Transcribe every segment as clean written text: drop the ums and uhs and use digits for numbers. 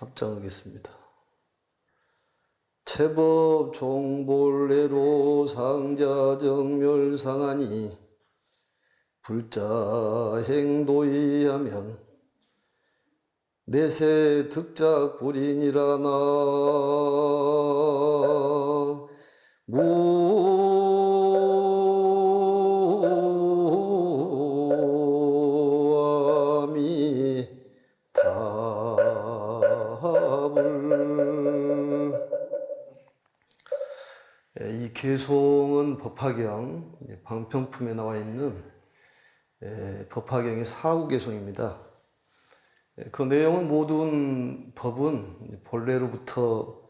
합장하겠습니다. 제법 종본래로 상자정멸상하니 불자행도이하면 내세 득작불인이라 무아미 답을. 이 개송은 법화경 방평품에 나와 있는 법화경의 사후개송입니다. 그 내용은 모든 법은 본래로부터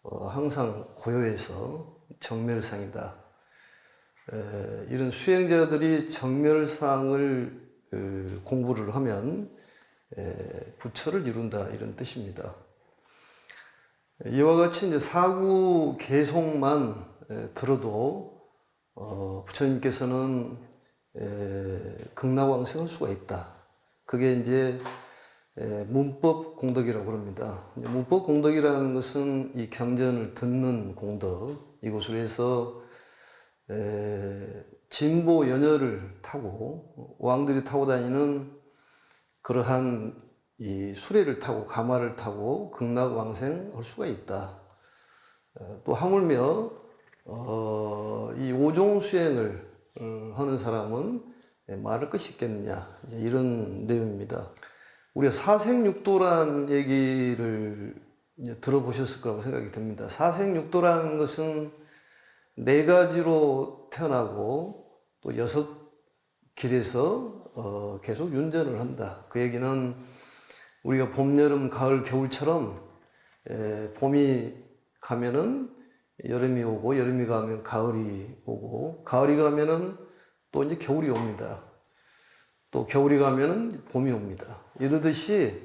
항상 고요해서 정멸상이다. 이런 수행자들이 정멸상을 공부를 하면 부처를 이룬다, 이런 뜻입니다. 이와 같이 이제 사구 개송만 들어도 부처님께서는 극락왕생할 수가 있다. 그게 이제 문법 공덕이라고 합니다. 문법 공덕이라는 것은 이 경전을 듣는 공덕, 이것으로 해서 진보 연혈을 타고 왕들이 타고 다니는 그러한 이 수레를 타고 가마를 타고 극락왕생할 수가 있다. 또 하물며 이 오종수행을 하는 사람은 말할 것이 있겠느냐, 이런 내용입니다. 우리가 사생육도란 얘기를 들어보셨을 거라고 생각이 듭니다. 사생육도라는 것은 네 가지로 태어나고 또 여섯 길에서 계속 윤전을 한다. 그 얘기는 우리가 봄, 여름, 가을, 겨울처럼 봄이 가면은 여름이 오고, 여름이 가면 가을이 오고, 가을이 가면은 또 이제 겨울이 옵니다. 또 겨울이 가면은 봄이 옵니다. 이러듯이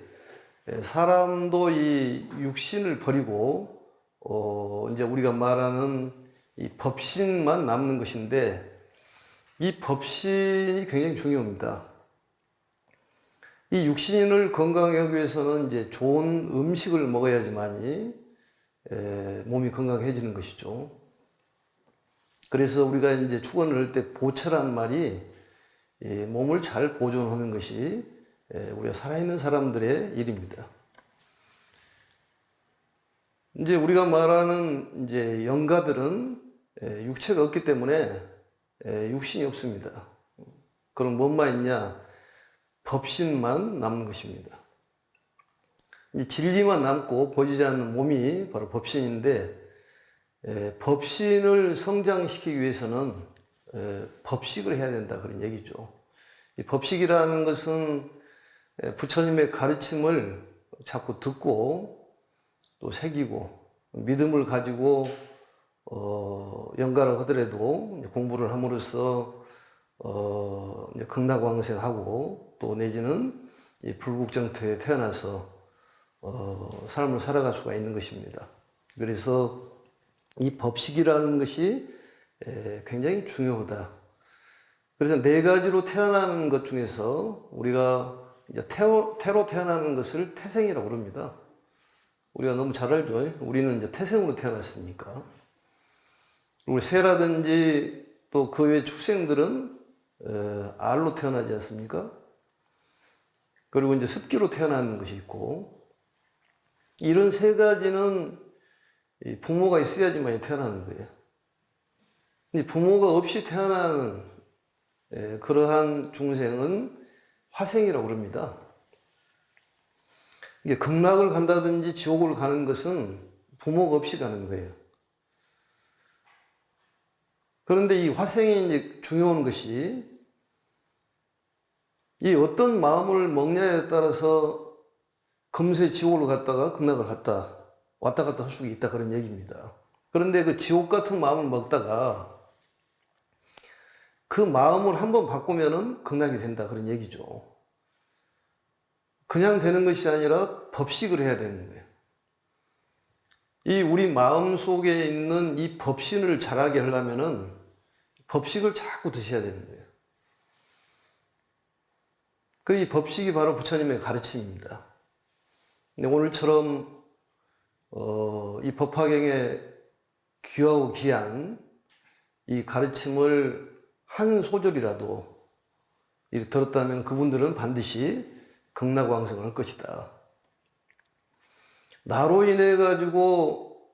사람도 이 육신을 버리고 이제 우리가 말하는 이 법신만 남는 것인데, 이 법신이 굉장히 중요합니다. 이 육신을 건강하게 하기 위해서는 이제 좋은 음식을 먹어야지만이 몸이 건강해지는 것이죠. 그래서 우리가 이제 축원을 할 때 보채란 말이 몸을 잘 보존하는 것이 우리가 살아있는 사람들의 일입니다. 이제 우리가 말하는 이제 영가들은 육체가 없기 때문에 육신이 없습니다. 그럼 뭐만 있냐? 법신만 남는 것입니다. 진리만 남고 보이지 않는 몸이 바로 법신인데, 법신을 성장시키기 위해서는 법식을 해야 된다, 그런 얘기죠. 이 법식이라는 것은 부처님의 가르침을 자꾸 듣고 또 새기고 믿음을 가지고 연가를 하더라도 공부를 함으로써 극락왕생하고 또 내지는 이 불국정토에 태어나서 삶을 살아갈 수가 있는 것입니다. 그래서 이 법식이라는 것이 굉장히 중요하다. 그래서 네 가지로 태어나는 것 중에서 우리가 이제 태로 태어나는 것을 태생이라고 합니다. 우리가 너무 잘 알죠. 우리는 이제 태생으로 태어났으니까. 그리고 새라든지 또 그 외 축생들은 알로 태어나지 않습니까? 그리고 이제 습기로 태어나는 것이 있고, 이런 세 가지는 부모가 있어야지만 태어나는 거예요. 부모가 없이 태어나는 그러한 중생은 화생이라고 합니다. 이게 극락을 간다든지 지옥을 가는 것은 부모가 없이 가는 거예요. 그런데 이 화생이 이제 중요한 것이, 이 어떤 마음을 먹냐에 따라서 금세 지옥으로 갔다가 극락을 왔다 갔다 할 수 있다, 그런 얘기입니다. 그런데 그 지옥 같은 마음을 먹다가 그 마음을 한번 바꾸면은 극락이 된다, 그런 얘기죠. 그냥 되는 것이 아니라 법식을 해야 되는 거예요. 이 우리 마음 속에 있는 이 법신을 자라게 하려면은 법식을 자꾸 드셔야 되는 거예요. 그 이 법식이 바로 부처님의 가르침입니다. 오늘처럼 이 법화경에 귀하고 귀한 이 가르침을 한 소절이라도 이렇게 들었다면 그분들은 반드시 극락왕성을 할 것이다. 나로 인해 가지고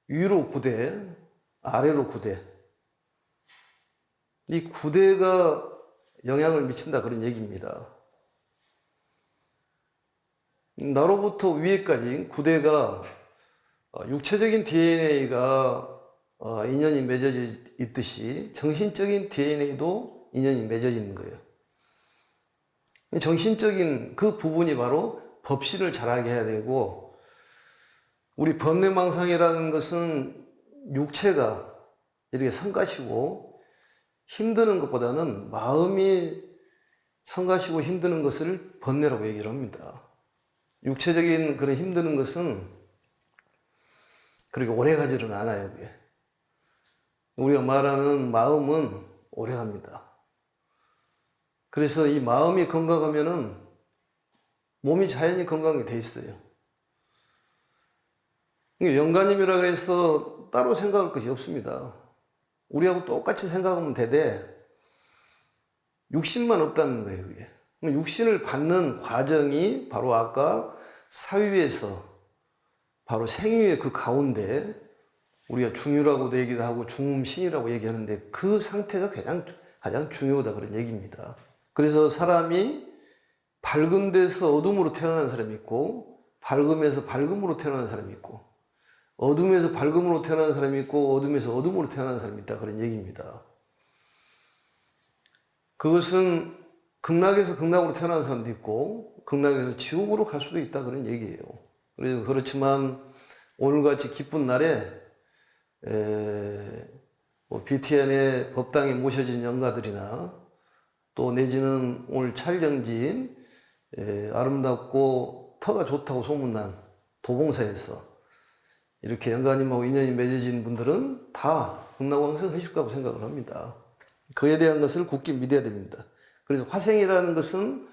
위로 9대, 아래로 9대, 이 9대가 영향을 미친다 그런 얘기입니다. 나로부터 위에까지 9대가 육체적인 DNA가 인연이 맺어져 있듯이 정신적인 DNA도 인연이 맺어져 있는 거예요. 정신적인 그 부분이 바로 법신을 잘하게 해야 되고, 우리 번뇌망상이라는 것은 육체가 이렇게 성가시고 힘드는 것보다는 마음이 성가시고 힘드는 것을 번뇌라고 얘기를 합니다. 육체적인 그런 힘드는 것은 그렇게 오래 가지는 않아요. 그게. 우리가 말하는 마음은 오래 갑니다. 그래서 이 마음이 건강하면은 몸이 자연히 건강하게 돼 있어요. 영가님이라 그래서 따로 생각할 것이 없습니다. 우리하고 똑같이 생각하면 되되 육신만 없다는 거예요. 그게. 육신을 받는 과정이 바로 아까 사유에서 바로 생유의 그 가운데 우리가 중유라고도 얘기도 하고 중음신이라고 얘기하는데 그 상태가 가장 중요하다 그런 얘기입니다. 그래서 사람이 밝은 데서 어둠으로 태어난 사람이 있고, 밝음에서 밝음으로 태어난 사람이 있고, 어둠에서 밝음으로 태어난 사람이 있고, 어둠에서 어둠으로 태어난 사람이 있다 그런 얘기입니다. 그것은 극락에서 극락으로 태어난 사람도 있고 극락에서 지옥으로 갈 수도 있다 그런 얘기예요. 그래서 그렇지만 오늘같이 기쁜 날에 BTN의 법당에 모셔진 영가들이나 또 내지는 오늘 촬영지인 아름답고 터가 좋다고 소문난 도봉사에서 이렇게 영가님하고 인연이 맺어진 분들은 다 극락왕성 하실 거라고 생각을 합니다. 그에 대한 것을 굳게 믿어야 됩니다. 그래서 화생이라는 것은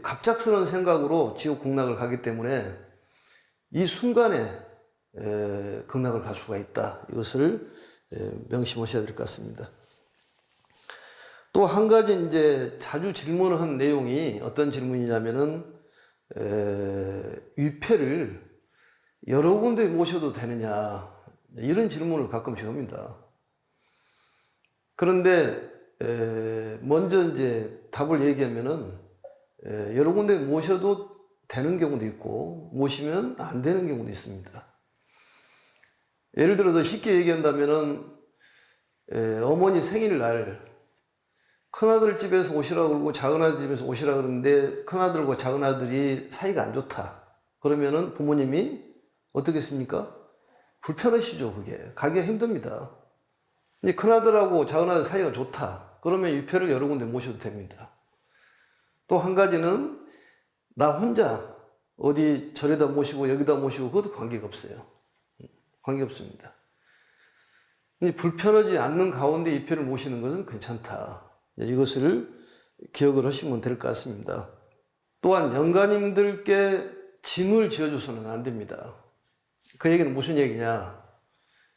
갑작스러운 생각으로 지옥 극락을 가기 때문에 이 순간에 극락을 갈 수가 있다. 이것을 명심하셔야 될 것 같습니다. 또 한 가지 이제 자주 질문을 한 내용이 어떤 질문이냐면은 위패를 여러 군데 모셔도 되느냐 이런 질문을 가끔씩 합니다. 그런데 먼저 이제 답을 얘기하면은 여러 군데 모셔도 되는 경우도 있고 모시면 안 되는 경우도 있습니다. 예를 들어서 쉽게 얘기한다면은 어머니 생일날 큰아들 집에서 오시라고 그러고 작은아들 집에서 오시라고 그러는데 큰아들과 작은아들이 사이가 안 좋다. 그러면은 부모님이 어떻겠습니까? 불편하시죠. 그게 가기가 힘듭니다. 근데 큰아들하고 작은아들 사이가 좋다. 그러면 위패를 여러 군데 모셔도 됩니다. 또 한 가지는 나 혼자 어디 절에다 모시고 여기다 모시고 그것도 관계가 없어요. 관계 없습니다. 불편하지 않는 가운데 위패를 모시는 것은 괜찮다. 이것을 기억을 하시면 될 것 같습니다. 또한 영가님들께 짐을 지어줘서는 안 됩니다. 그 얘기는 무슨 얘기냐?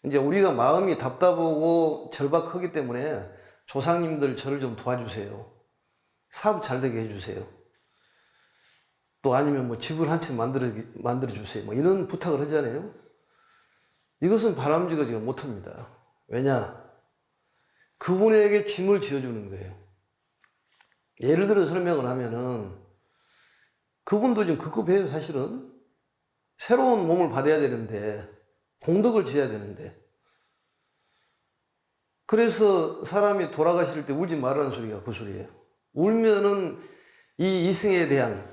이제 우리가 마음이 답답하고 절박하기 때문에 조상님들 저를 좀 도와주세요. 사업 잘 되게 해주세요. 또 아니면 뭐 집을 한 채 만들어주세요. 뭐 이런 부탁을 하잖아요. 이것은 바람직하지가 못합니다. 왜냐? 그분에게 짐을 지어주는 거예요. 예를 들어 설명을 하면은 그분도 좀 급급해요. 사실은 새로운 몸을 받아야 되는데 공덕을 지어야 되는데 그래서 사람이 돌아가실 때 울지 말라는 소리가 그 소리예요. 울면은 이 이승에 대한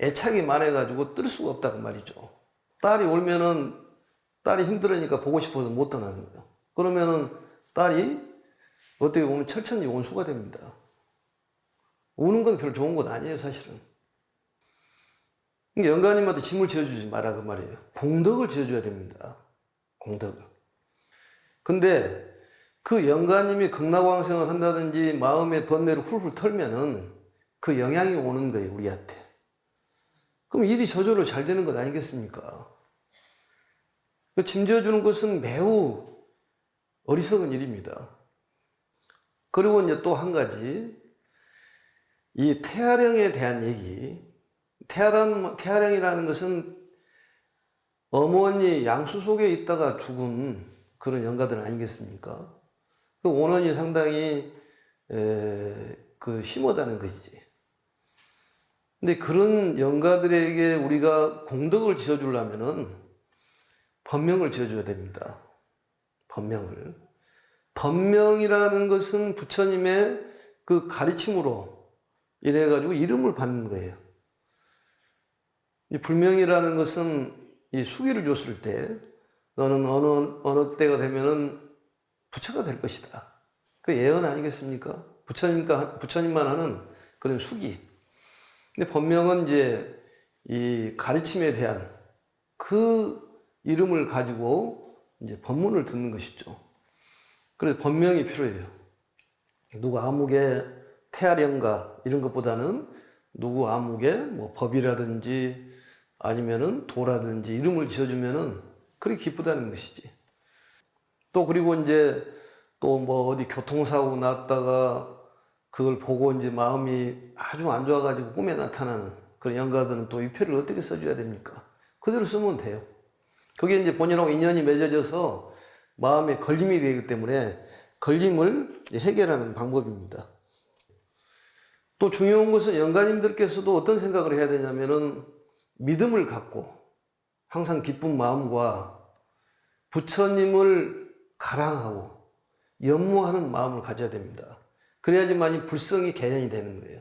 애착이 많아가지고 뜰 수가 없다고 말이죠. 딸이 울면은 딸이 힘들으니까 보고 싶어서 못 떠나는 거예요. 그러면은 딸이 어떻게 보면 철천지 온수가 됩니다. 우는 건 별로 좋은 것 아니에요, 사실은. 영가님한테 짐을 지어주지 마라 그 말이에요. 공덕을 지어줘야 됩니다. 공덕을. 근데 그 영가님이 극락왕성을 한다든지 마음의 번뇌를 훌훌 털면은 그 영향이 오는 거예요, 우리한테. 그럼 일이 저절로 잘 되는 것 아니겠습니까? 짐 지어주는 것은 매우 어리석은 일입니다. 그리고 이제 또 한 가지, 이 태아령에 대한 얘기. 태아령이라는 것은 어머니 양수 속에 있다가 죽은 그런 영가들 아니겠습니까? 그 원혼이 상당히 심하다는 것이지. 근데 그런 영가들에게 우리가 공덕을 지어주려면은 법명을 지어줘야 됩니다. 법명을. 법명이라는 것은 부처님의 그 가르침으로 인해가지고 이름을 받는 거예요. 이 불명이라는 것은 이 수기를 줬을 때 너는 어느 때가 되면은 부처가 될 것이다. 그 예언 아니겠습니까? 부처님만 하는 그런 수기. 근데 법명은 이제 이 가르침에 대한 그 이름을 가지고 이제 법문을 듣는 것이죠. 그래서 법명이 필요해요. 누구 아무개 태아령가 이런 것보다는 누구 아무개 뭐 법이라든지 아니면은 도라든지 이름을 지어주면은 그리 기쁘다는 것이지. 또 그리고 이제 또 뭐 어디 교통사고 났다가 그걸 보고 이제 마음이 아주 안 좋아가지고 꿈에 나타나는 그런 영가들은 또 이 표를 어떻게 써줘야 됩니까? 그대로 쓰면 돼요. 그게 이제 본인하고 인연이 맺어져서 마음에 걸림이 되기 때문에 걸림을 해결하는 방법입니다. 또 중요한 것은 영가님들께서도 어떤 생각을 해야 되냐면은 믿음을 갖고 항상 기쁜 마음과 부처님을 가랑하고 연모하는 마음을 가져야 됩니다. 그래야지만이 불성이 개연이 되는 거예요.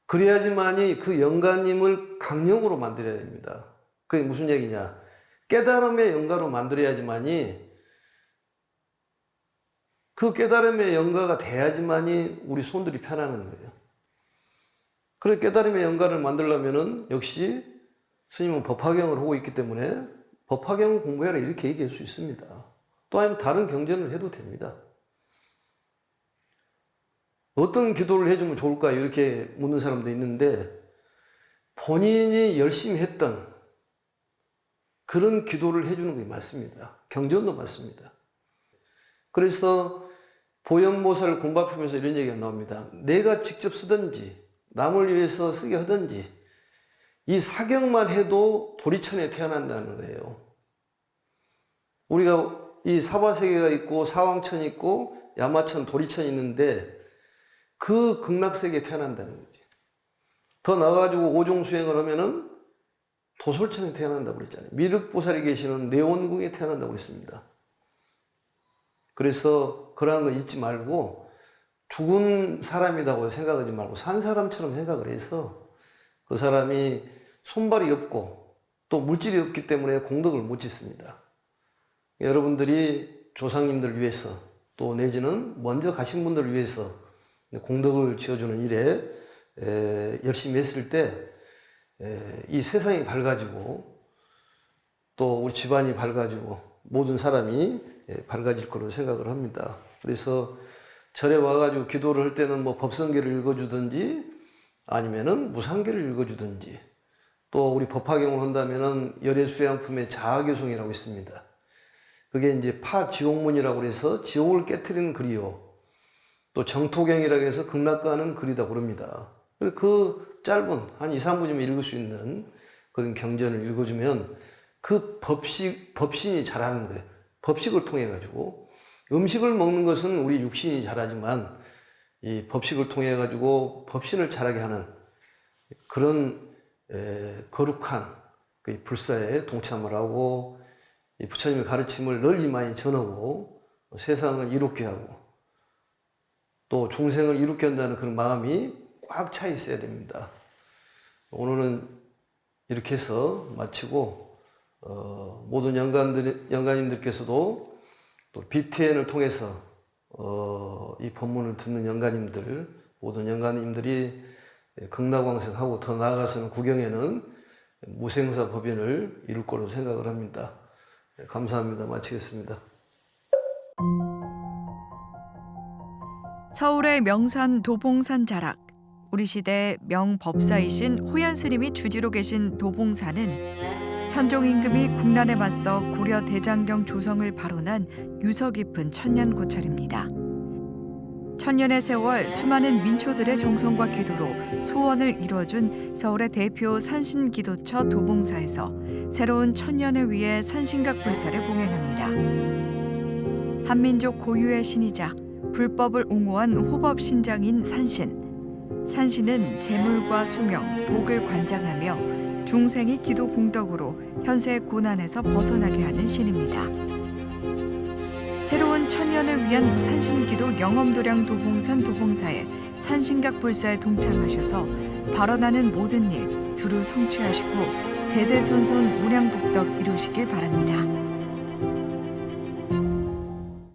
그래야지만이 그 영가님을 강령으로 만들어야 됩니다. 그게 무슨 얘기냐? 깨달음의 영가로 만들어야지만이 그 깨달음의 영가가 돼야지만이 우리 손들이 편하는 거예요. 그래서 깨달음의 영가를 만들려면은 역시 스님은 법화경을 하고 있기 때문에 법화경 공부해라 이렇게 얘기할 수 있습니다. 또 아니면 다른 경전을 해도 됩니다. 어떤 기도를 해주면 좋을까 이렇게 묻는 사람도 있는데 본인이 열심히 했던 그런 기도를 해주는 게 맞습니다. 경전도 맞습니다. 그래서 보현모사를 공부하면서 이런 얘기가 나옵니다. 내가 직접 쓰든지 남을 위해서 쓰게 하든지 이 사경만 해도 도리천에 태어난다는 거예요. 우리가 이 사바세계가 있고 사왕천 있고 야마천 도리천이 있는데 그 극락세계에 태어난다는 거지. 더 나아가지고 오종수행을 하면은 도솔천에 태어난다고 그랬잖아요. 미륵보살이 계시는 내원궁에 태어난다고 그랬습니다. 그래서 그러한 거 잊지 말고 죽은 사람이라고 생각하지 말고 산 사람처럼 생각을 해서 그 사람이 손발이 없고 또 물질이 없기 때문에 공덕을 못 짓습니다. 여러분들이 조상님들 위해서 또 내지는 먼저 가신 분들을 위해서 공덕을 지어주는 일에 열심히 했을 때 이 세상이 밝아지고 또 우리 집안이 밝아지고 모든 사람이 밝아질 거로 생각을 합니다. 그래서 절에 와가지고 기도를 할 때는 뭐 법성계를 읽어주든지 아니면은 무상계를 읽어주든지 또 우리 법화경을 한다면은 열애수양품의 자아교송이라고 있습니다. 그게 이제 파지옥문이라고 해서 지옥을 깨트리는 글이요. 또 정토경이라고 해서 극락가는 글이다 그럽니다. 그 짧은 한 2, 3분이면 읽을 수 있는 그런 경전을 읽어주면 그 법신이 잘하는 거예요. 법식을 통해 가지고 음식을 먹는 것은 우리 육신이 잘하지만 이 법식을 통해 가지고 법신을 잘하게 하는 그런 거룩한 그 불사에 동참을 하고 이 부처님의 가르침을 널리 많이 전하고 세상을 이롭게 하고 또 중생을 이롭게 한다는 그런 마음이 꽉 차 있어야 됩니다. 오늘은 이렇게 해서 마치고 모든 영가님들께서도 또 BTN을 통해서 이 법문을 듣는 영가님들 모든 영가님들이 극락왕생하고 더 나아가서는 구경에는 무생사 법인을 이룰 거로 생각을 합니다. 감사합니다. 마치겠습니다. 서울의 명산 도봉산 자락. 우리 시대 명법사이신 호연 스님이 주지로 계신 도봉산은 현종 임금이 국난에 맞서 고려 대장경 조성을 발언한 유서 깊은 천년 고찰입니다. 천년의 세월 수많은 민초들의 정성과 기도로 소원을 이뤄준 서울의 대표 산신기도처 도봉사에서 새로운 천년을 위해 산신각 불사를 봉행합니다. 한민족 고유의 신이자 불법을 옹호한 호법신장인 산신. 산신은 재물과 수명, 복을 관장하며 중생이 기도 공덕으로 현세의 고난에서 벗어나게 하는 신입니다. 새로운 천년을 위한 산신기도 영엄도량 도봉산 도봉사의 산신각 불사에 동참하셔서 발언하는 모든 일 두루 성취하시고 대대손손 무량복덕 이루시길 바랍니다.